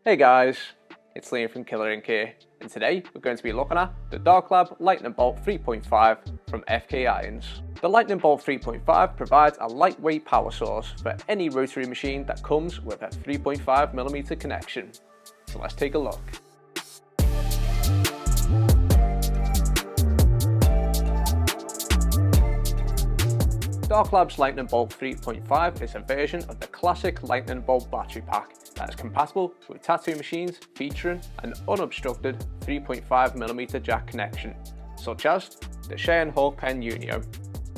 Hey guys, it's Liam from Killer Inc here, and today we're going to be looking at the Darklab Lightning Bolt 3.5 from FK Irons. The Lightning Bolt 3.5 provides a lightweight power source for any rotary machine that comes with a 3.5mm connection. So let's take a look. Darklab's Lightning Bolt 3.5 is a version of the classic Lightning Bolt battery pack that is compatible with tattoo machines featuring an unobstructed 3.5mm jack connection, such as the Cheyenne HAWK Pen Unio.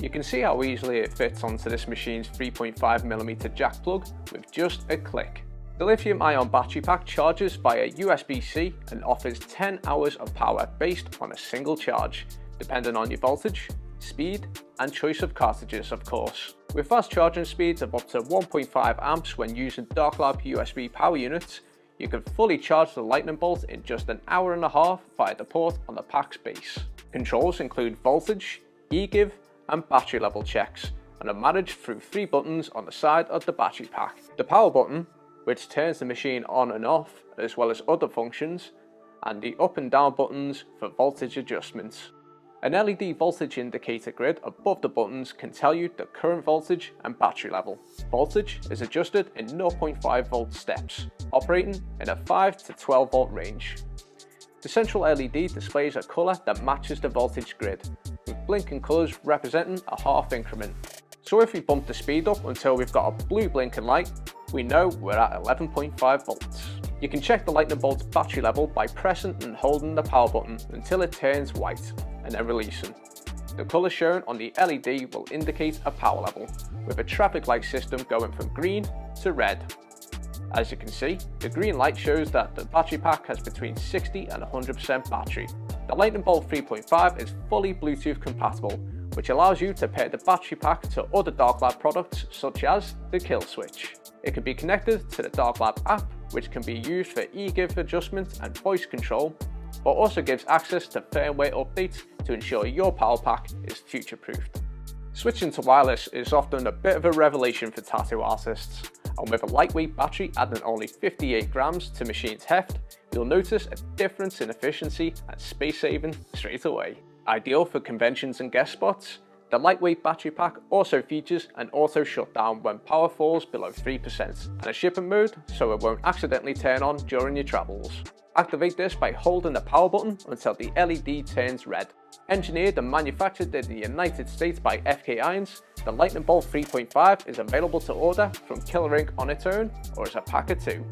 You can see how easily it fits onto this machine's 3.5mm jack plug with just a click. The lithium-ion battery pack charges via USB-C and offers 10 hours of power based on a single charge, depending on your voltage, speed and choice of cartridges, of course. With fast charging speeds of up to 1.5 amps when using Darklab USB power units, you can fully charge the Lightning Bolt in just an hour and a half via the port on the pack's base. Controls include voltage, e-give and battery level checks, and are managed through 3 buttons on the side of the battery pack. The power button, which turns the machine on and off, as well as other functions, and the up and down buttons for voltage adjustments. An LED voltage indicator grid above the buttons can tell you the current voltage and battery level. Voltage is adjusted in 0.5 volt steps, operating in a 5 to 12 volt range. The central LED displays a colour that matches the voltage grid, with blinking colours representing a half increment. So if we bump the speed up until we've got a blue blinking light, we know we're at 11.5 volts. You can check the Lightning Bolt's battery level by pressing and holding the power button until it turns white, and then releasing. The colour shown on the LED will indicate a power level, with a traffic light system going from green to red. As you can see, the green light shows that the battery pack has between 60 and 100% battery. The Lightning Bolt 3.5 is fully Bluetooth compatible, which allows you to pair the battery pack to other Darklab products such as the kill switch. It can be connected to the Darklab app, which can be used for e-give adjustment and voice control, but also gives access to firmware updates to ensure your power pack is future-proofed. Switching to wireless is often a bit of a revelation for tattoo artists, and with a lightweight battery adding only 58 grams to machine's heft, you'll notice a difference in efficiency and space saving straight away. Ideal for conventions and guest spots, the lightweight battery pack also features an auto shutdown when power falls below 3% and a shipping mode so it won't accidentally turn on during your travels. Activate this by holding the power button until the LED turns red. Engineered and manufactured in the United States by FK Irons, the Lightning Bolt 3.5 is available to order from Killer Inc on its own or as a pack of 2.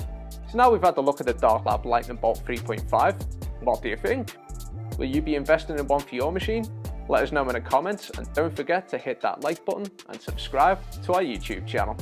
So now we've had a look at the Darklab Lightning Bolt 3.5, what do you think? Will you be investing in one for your machine? Let us know in the comments and don't forget to hit that like button and subscribe to our YouTube channel.